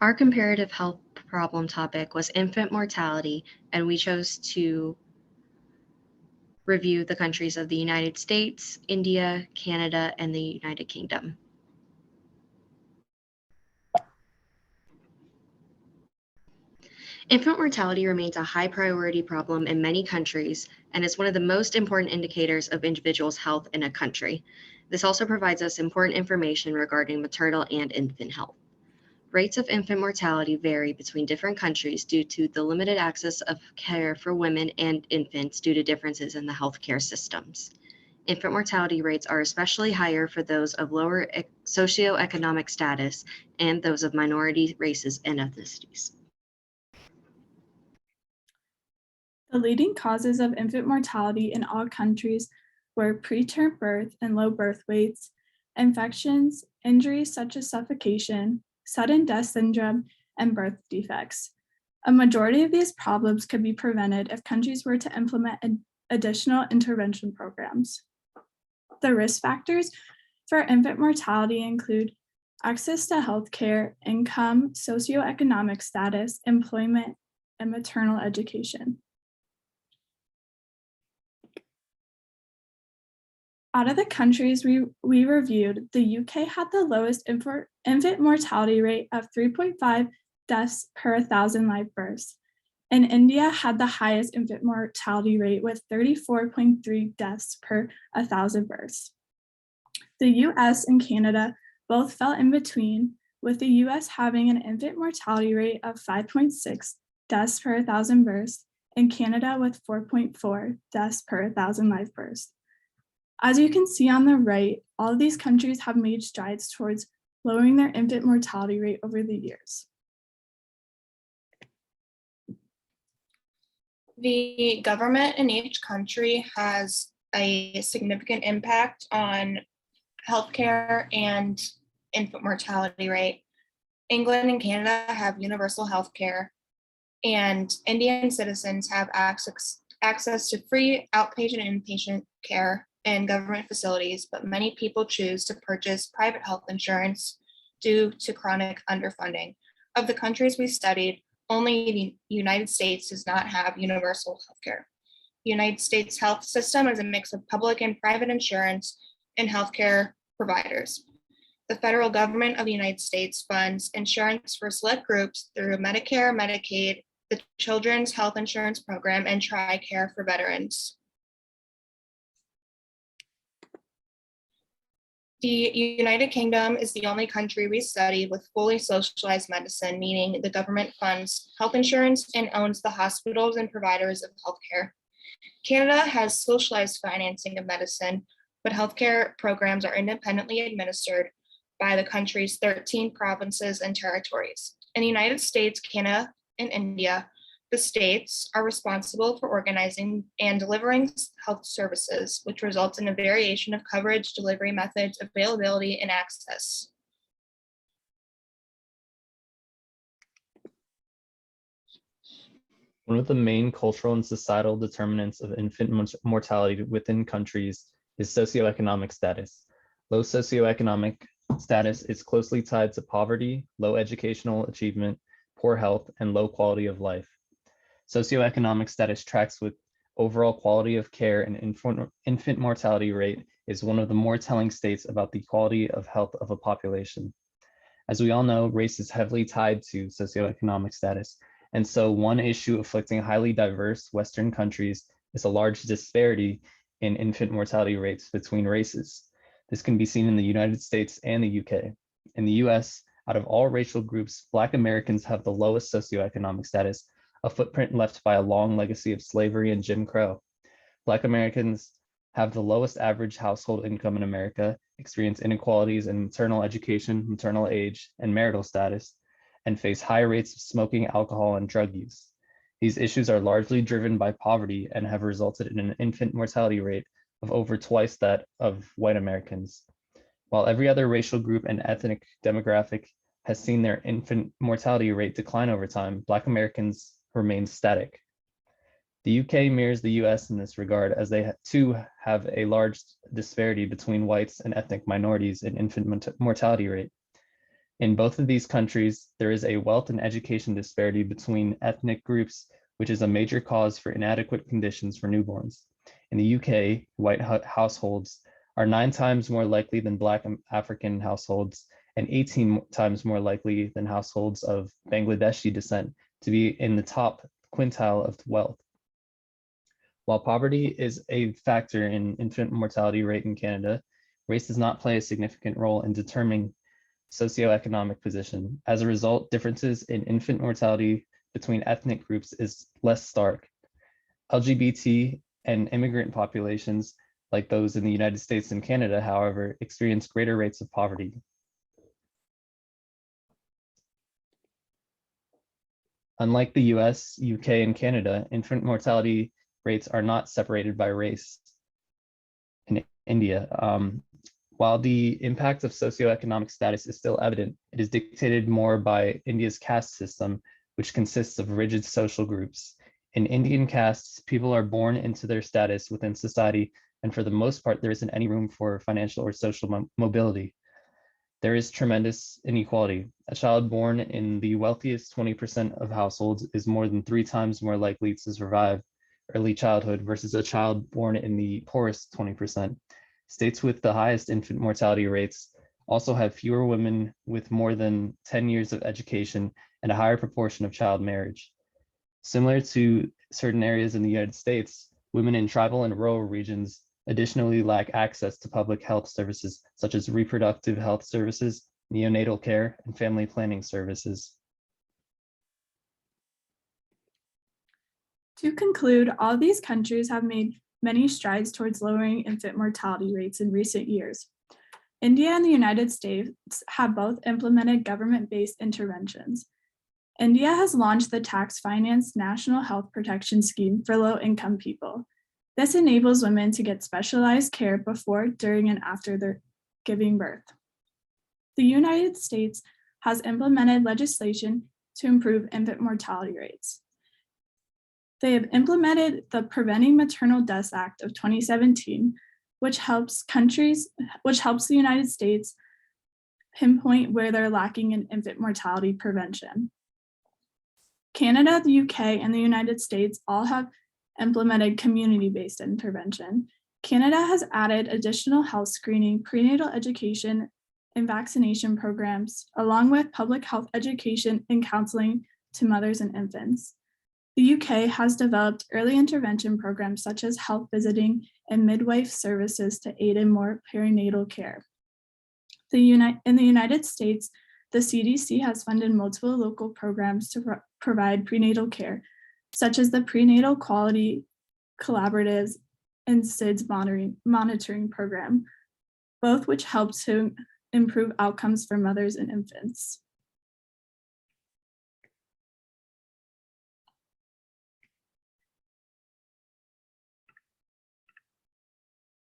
Our comparative health problem topic was infant mortality, and we chose to review the countries of the United States, India, Canada, and the United Kingdom. Infant mortality remains a high priority problem in many countries and is one of the most important indicators of individuals' health in a country. This also provides us important information regarding maternal and infant health. Rates of infant mortality vary between different countries due to the limited access of care for women and infants due to differences in the healthcare systems. Infant mortality rates are especially higher for those of lower socioeconomic status and those of minority races and ethnicities. The leading causes of infant mortality in all countries were preterm birth and low birth weights, infections, injuries such as suffocation, sudden death syndrome, and birth defects. A majority of these problems could be prevented if countries were to implement additional intervention programs. The risk factors for infant mortality include access to healthcare, income, socioeconomic status, employment, and maternal education. Out of the countries we reviewed, the UK had the lowest infant mortality rate of 3.5 deaths per 1,000 live births, and India had the highest infant mortality rate with 34.3 deaths per 1,000 births. The US and Canada both fell in between, with the US having an infant mortality rate of 5.6 deaths per 1,000 births, and Canada with 4.4 deaths per 1,000 live births. As you can see on the right, all of these countries have made strides towards lowering their infant mortality rate over the years. The government in each country has a significant impact on healthcare and infant mortality rate. England and Canada have universal healthcare, and Indian citizens have access to free outpatient and inpatient care in government facilities, but many people choose to purchase private health insurance due to chronic underfunding. Of the countries we studied, only the United States does not have universal healthcare. The United States health system is a mix of public and private insurance and healthcare providers. The federal government of the United States funds insurance for select groups through Medicare, Medicaid, the Children's Health Insurance Program, and TRICARE for veterans. The United Kingdom is the only country we studied with fully socialized medicine, meaning the government funds health insurance and owns the hospitals and providers of healthcare. Canada has socialized financing of medicine, but healthcare programs are independently administered by the country's 13 provinces and territories. In the United States, Canada, and India, the states are responsible for organizing and delivering health services, which results in a variation of coverage, delivery methods, availability, and access. One of the main cultural and societal determinants of infant mortality within countries is socioeconomic status. Low socioeconomic status is closely tied to poverty, low educational achievement, poor health, and low quality of life. Socioeconomic status tracks with overall quality of care, and infant mortality rate is one of the more telling states about the quality of health of a population. As we all know, race is heavily tied to socioeconomic status, and so one issue afflicting highly diverse Western countries is a large disparity in infant mortality rates between races. This can be seen in the United States and the UK. In the US, out of all racial groups, Black Americans have the lowest socioeconomic status, a footprint left by a long legacy of slavery and Jim Crow. Black Americans have the lowest average household income in America, experience inequalities in maternal education, maternal age, and marital status, and face high rates of smoking, alcohol, and drug use. These issues are largely driven by poverty and have resulted in an infant mortality rate of over twice that of white Americans. While every other racial group and ethnic demographic has seen their infant mortality rate decline over time, Black Americans remain static. The UK mirrors the US in this regard, as they too have a large disparity between whites and ethnic minorities in infant mortality rate. In both of these countries, there is a wealth and education disparity between ethnic groups, which is a major cause for inadequate conditions for newborns. In the UK, white households are 9 times more likely than Black African households and 18 times more likely than households of Bangladeshi descent to be in the top quintile of wealth. While poverty is a factor in infant mortality rate in Canada, race does not play a significant role in determining socioeconomic position. As a result, differences in infant mortality between ethnic groups is less stark. LGBT and immigrant populations, like those in the United States and Canada, however, experience greater rates of poverty. Unlike the US, UK, and Canada, infant mortality rates are not separated by race in India. While the impact of socioeconomic status is still evident, it is dictated more by India's caste system, which consists of rigid social groups. In Indian castes, people are born into their status within society, and for the most part, there isn't any room for financial or social mobility. There is tremendous inequality. A child born in the wealthiest 20% of households is more than 3 times more likely to survive early childhood versus a child born in the poorest 20%. States with the highest infant mortality rates also have fewer women with more than 10 years of education and a higher proportion of child marriage. Similar to certain areas in the United States, women in tribal and rural regions additionally lack access to public health services such as reproductive health services, neonatal care, and family planning services. To conclude, all these countries have made many strides towards lowering infant mortality rates in recent years. India and the United States have both implemented government-based interventions. India has launched the tax-financed National Health Protection Scheme for low-income people. This enables women to get specialized care before, during, and after their giving birth. The United States has implemented legislation to improve infant mortality rates. They have implemented the Preventing Maternal Deaths Act of 2017, which helps the United States pinpoint where they're lacking in infant mortality prevention. Canada, the UK, and the United States all have implemented community-based intervention. Canada has added additional health screening, prenatal education, and vaccination programs, along with public health education and counseling to mothers and infants. The UK has developed early intervention programs such as health visiting and midwife services to aid in more perinatal care. In the United States, the CDC has funded multiple local programs to provide prenatal care, such as the Prenatal Quality Collaboratives and SIDS monitoring program, both which help to improve outcomes for mothers and infants.